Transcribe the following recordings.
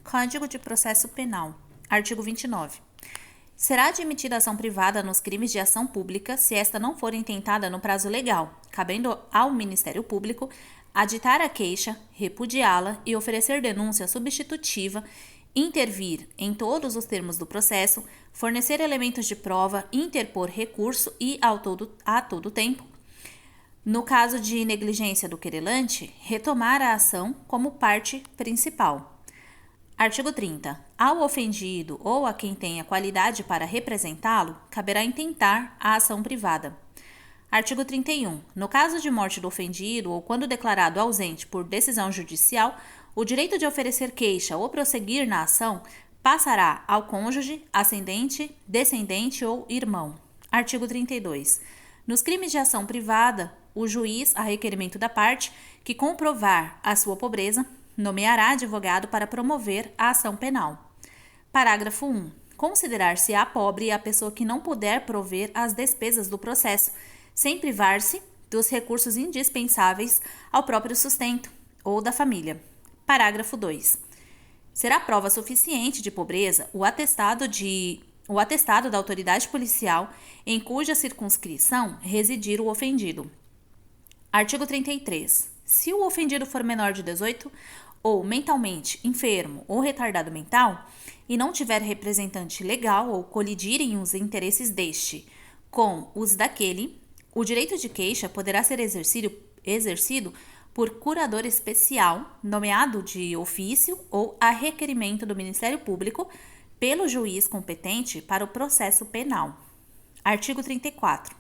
Código de Processo Penal. Artigo 29. Será admitida ação privada nos crimes de ação pública se esta não for intentada no prazo legal, cabendo ao Ministério Público aditar a queixa, repudiá-la e oferecer denúncia substitutiva, intervir em todos os termos do processo, fornecer elementos de prova, interpor recurso e, a todo tempo, no caso de negligência do querelante, retomar a ação como parte principal. Artigo 30. Ao ofendido ou a quem tenha qualidade para representá-lo, caberá intentar a ação privada. Artigo 31. No caso de morte do ofendido ou quando declarado ausente por decisão judicial, o direito de oferecer queixa ou prosseguir na ação passará ao cônjuge, ascendente, descendente ou irmão. Artigo 32. Nos crimes de ação privada, o juiz, a requerimento da parte, que comprovar a sua pobreza, nomeará advogado para promover a ação penal. Parágrafo 1. Considerar-se-á pobre a pessoa que não puder prover as despesas do processo, sem privar-se dos recursos indispensáveis ao próprio sustento ou da família. Parágrafo 2. Será prova suficiente de pobreza o atestado da autoridade policial em cuja circunscrição residir o ofendido. Artigo 33. Se o ofendido for menor de 18 ou mentalmente enfermo ou retardado mental e não tiver representante legal ou colidirem os interesses deste com os daquele, o direito de queixa poderá ser exercido por curador especial, nomeado de ofício ou a requerimento do Ministério Público pelo juiz competente para o processo penal. Artigo 34.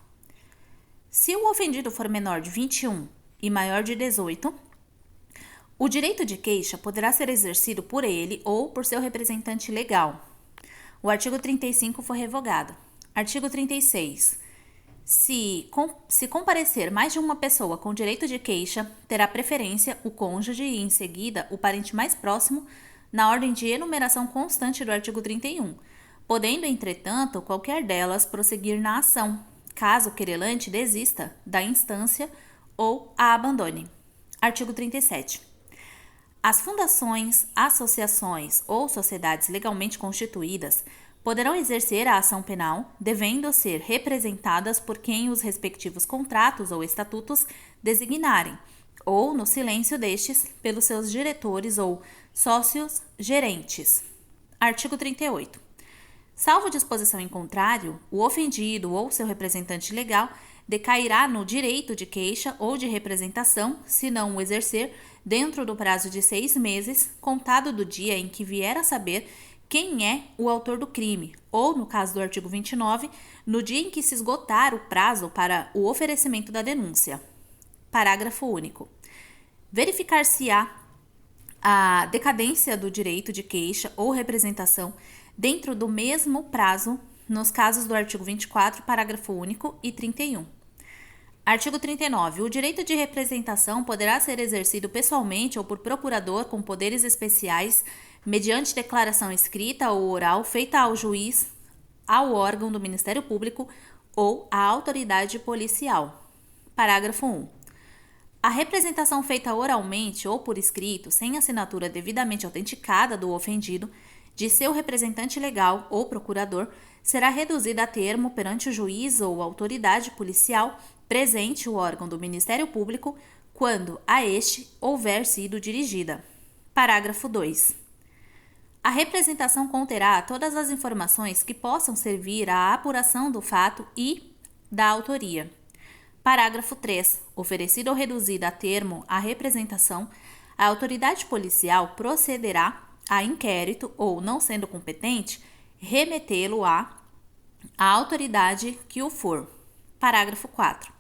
Se o ofendido for menor de 21 e maior de 18, o direito de queixa poderá ser exercido por ele ou por seu representante legal. O artigo 35 foi revogado. Artigo 36. Se comparecer mais de uma pessoa com direito de queixa, terá preferência o cônjuge e, em seguida, o parente mais próximo, na ordem de enumeração constante do artigo 31, podendo, entretanto, qualquer delas prosseguir na ação, caso o querelante desista da instância ou a abandone. Artigo 37. As fundações, associações ou sociedades legalmente constituídas poderão exercer a ação penal, devendo ser representadas por quem os respectivos contratos ou estatutos designarem, ou, no silêncio destes, pelos seus diretores ou sócios gerentes. Artigo 38. Salvo disposição em contrário, o ofendido ou seu representante legal decairá no direito de queixa ou de representação, se não o exercer, dentro do prazo de 6 meses, contado do dia em que vier a saber quem é o autor do crime, ou, no caso do artigo 29, no dia em que se esgotar o prazo para o oferecimento da denúncia. Parágrafo único. Verificar-se-á a decadência do direito de queixa ou representação dentro do mesmo prazo nos casos do artigo 24, parágrafo único e 31. Artigo 39. O direito de representação poderá ser exercido pessoalmente ou por procurador com poderes especiais, mediante declaração escrita ou oral feita ao juiz, ao órgão do Ministério Público ou à autoridade policial. Parágrafo 1. A representação feita oralmente ou por escrito, sem assinatura devidamente autenticada do ofendido, de seu representante legal ou procurador, será reduzida a termo perante o juiz ou autoridade policial presente o órgão do Ministério Público quando a este houver sido dirigida. Parágrafo 2. A representação conterá todas as informações que possam servir à apuração do fato e da autoria. Parágrafo 3. Oferecida ou reduzida a termo a representação, a autoridade policial procederá a inquérito ou, não sendo competente, remetê-lo-á à autoridade que o for. Parágrafo 4.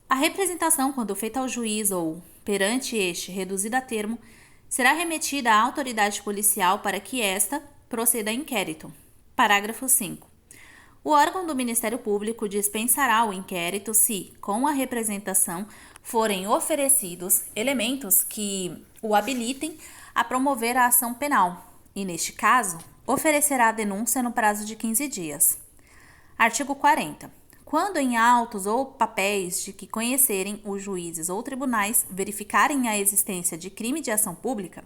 A representação, quando feita ao juiz ou, perante este, reduzida a termo, será remetida à autoridade policial para que esta proceda a inquérito. Parágrafo 5. O órgão do Ministério Público dispensará o inquérito se, com a representação, forem oferecidos elementos que o habilitem a promover a ação penal e, neste caso, oferecerá a denúncia no prazo de 15 dias. Artigo 40. Quando em autos ou papéis de que conhecerem os juízes ou tribunais verificarem a existência de crime de ação pública,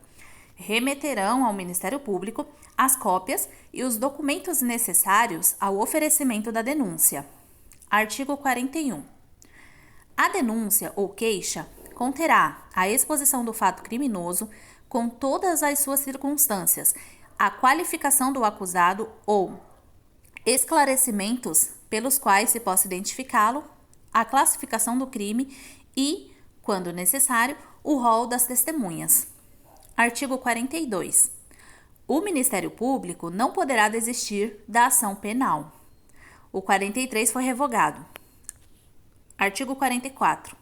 remeterão ao Ministério Público as cópias e os documentos necessários ao oferecimento da denúncia. Artigo 41. A denúncia ou queixa conterá a exposição do fato criminoso com todas as suas circunstâncias, a qualificação do acusado ou esclarecimentos pelos quais se possa identificá-lo, a classificação do crime e, quando necessário, o rol das testemunhas. Artigo 42. O Ministério Público não poderá desistir da ação penal. O 43 foi revogado. Artigo 44.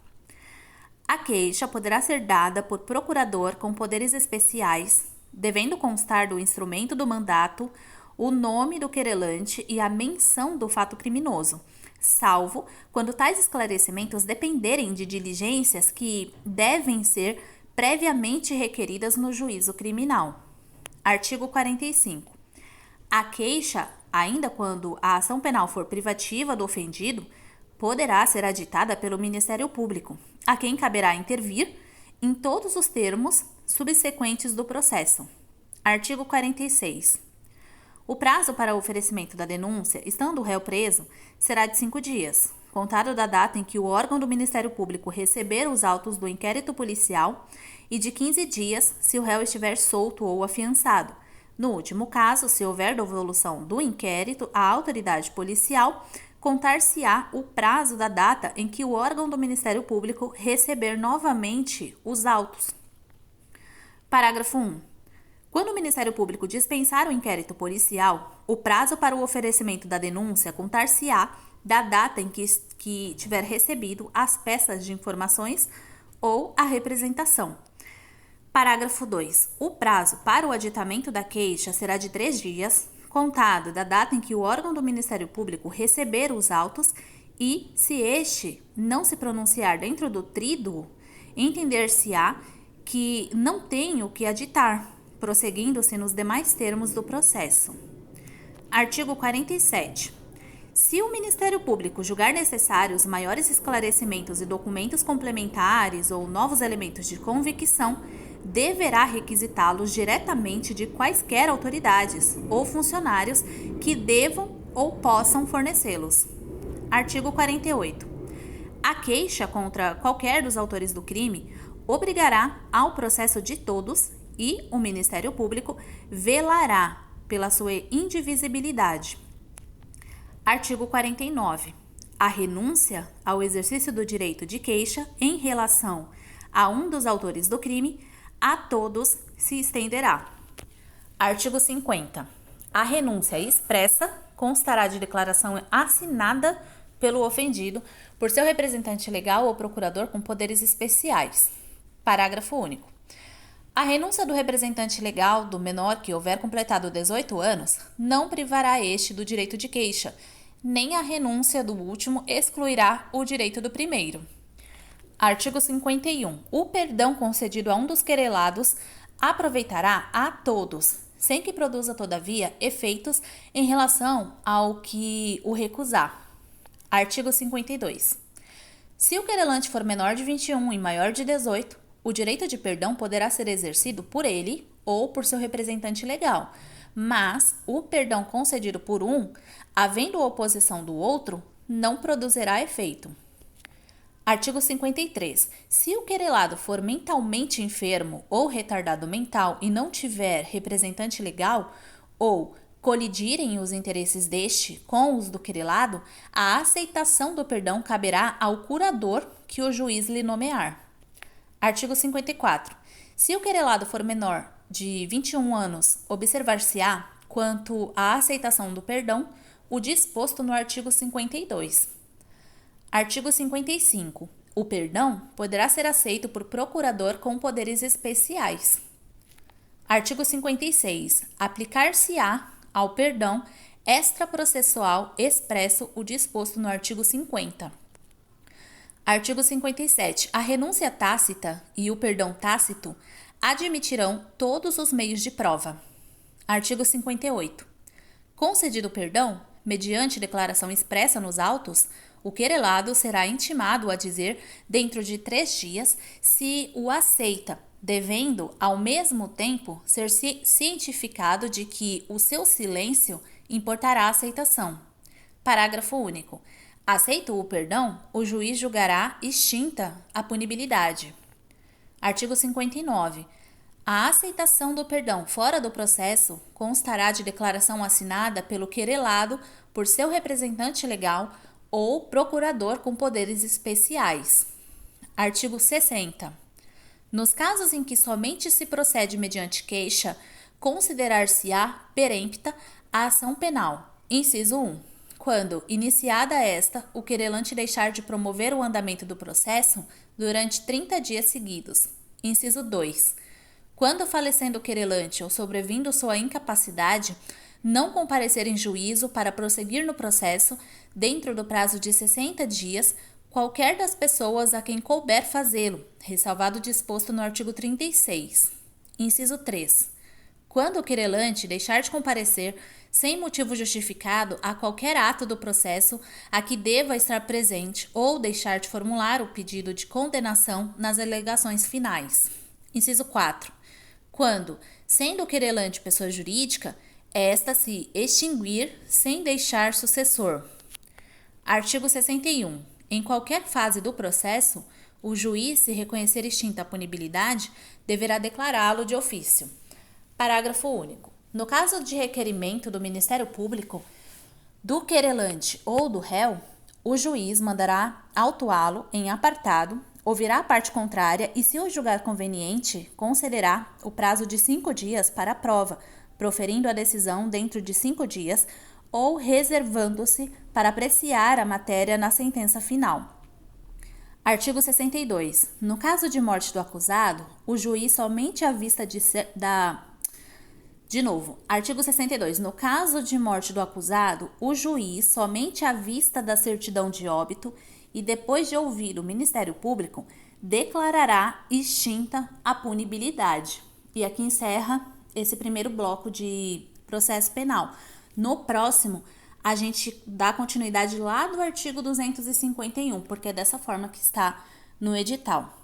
A queixa poderá ser dada por procurador com poderes especiais, devendo constar do instrumento do mandato o nome do querelante e a menção do fato criminoso, salvo quando tais esclarecimentos dependerem de diligências que devem ser previamente requeridas no juízo criminal. Artigo 45. A queixa, ainda quando a ação penal for privativa do ofendido, poderá ser aditada pelo Ministério Público, a quem caberá intervir em todos os termos subsequentes do processo. Artigo 46. O prazo para o oferecimento da denúncia, estando o réu preso, será de 5 dias, contado da data em que o órgão do Ministério Público receber os autos do inquérito policial, e de 15 dias se o réu estiver solto ou afiançado. No último caso, se houver devolução do inquérito à autoridade policial, contar-se-á o prazo da data em que o órgão do Ministério Público receber novamente os autos. Parágrafo 1. Quando o Ministério Público dispensar o inquérito policial, o prazo para o oferecimento da denúncia contar-se-á da data em que tiver recebido as peças de informações ou a representação. Parágrafo 2. O prazo para o aditamento da queixa será de 3 dias, contado da data em que o órgão do Ministério Público receber os autos e, se este não se pronunciar dentro do tríduo, entender-se-á que não tem o que aditar, prosseguindo-se nos demais termos do processo. Artigo 47. Se o Ministério Público julgar necessários maiores esclarecimentos e documentos complementares ou novos elementos de convicção, deverá requisitá-los diretamente de quaisquer autoridades ou funcionários que devam ou possam fornecê-los. Artigo 48. A queixa contra qualquer dos autores do crime obrigará ao processo de todos e o Ministério Público velará pela sua indivisibilidade. Artigo 49. A renúncia ao exercício do direito de queixa em relação a um dos autores do crime a todos se estenderá. Artigo 50. A renúncia expressa constará de declaração assinada pelo ofendido por seu representante legal ou procurador com poderes especiais. Parágrafo único. A renúncia do representante legal do menor que houver completado 18 anos não privará este do direito de queixa, nem a renúncia do último excluirá o direito do primeiro. Artigo 51. O perdão concedido a um dos querelados aproveitará a todos, sem que produza, todavia, efeitos em relação ao que o recusar. Artigo 52. Se o querelante for menor de 21 e maior de 18, o direito de perdão poderá ser exercido por ele ou por seu representante legal, mas o perdão concedido por um, havendo oposição do outro, não produzirá efeito. Artigo 53. Se o querelado for mentalmente enfermo ou retardado mental e não tiver representante legal ou colidirem os interesses deste com os do querelado, a aceitação do perdão caberá ao curador que o juiz lhe nomear. Artigo 54. Se o querelado for menor de 21 anos, observar-se-á, quanto à aceitação do perdão, o disposto no artigo 52. Artigo 55. O perdão poderá ser aceito por procurador com poderes especiais. Artigo 56. Aplicar-se-á ao perdão extraprocessual expresso o disposto no artigo 50. Artigo 57. A renúncia tácita e o perdão tácito admitirão todos os meios de prova. Artigo 58. Concedido o perdão, mediante declaração expressa nos autos, o querelado será intimado a dizer, dentro de 3 dias, se o aceita devendo, ao mesmo tempo, ser cientificado de que o seu silêncio importará a aceitação. Parágrafo único. Aceito o perdão, o juiz julgará extinta a punibilidade. Artigo 59. A aceitação do perdão fora do processo constará de declaração assinada pelo querelado por seu representante legal ou procurador com poderes especiais. Artigo 60. Nos casos em que somente se procede mediante queixa, considerar-se-á perempta a ação penal. Inciso 1. Quando, iniciada esta, o querelante deixar de promover o andamento do processo durante 30 dias seguidos. Inciso 2. Quando falecendo o querelante ou sobrevindo sua incapacidade, não comparecer em juízo para prosseguir no processo, dentro do prazo de 60 dias, qualquer das pessoas a quem couber fazê-lo, ressalvado o disposto no artigo 36. Inciso 3. Quando o querelante deixar de comparecer sem motivo justificado a qualquer ato do processo a que deva estar presente ou deixar de formular o pedido de condenação nas alegações finais. Inciso 4. Quando, sendo o querelante pessoa jurídica, esta se extinguir sem deixar sucessor. Artigo 61. Em qualquer fase do processo, o juiz, se reconhecer extinta a punibilidade, deverá declará-lo de ofício. Parágrafo único. No caso de requerimento do Ministério Público, do querelante ou do réu, o juiz mandará autuá-lo em apartado, ouvirá a parte contrária e, se o julgar conveniente, concederá o prazo de 5 dias para a prova, proferindo a decisão dentro de 5 dias ou reservando-se para apreciar a matéria na sentença final. Artigo 62. No caso de morte do acusado, o juiz somente à vista artigo 62. No caso de morte do acusado, o juiz, somente à vista da certidão de óbito e depois de ouvir o Ministério Público, declarará extinta a punibilidade. E aqui encerra esse primeiro bloco de processo penal. No próximo, a gente dá continuidade lá do artigo 251, porque é dessa forma que está no edital.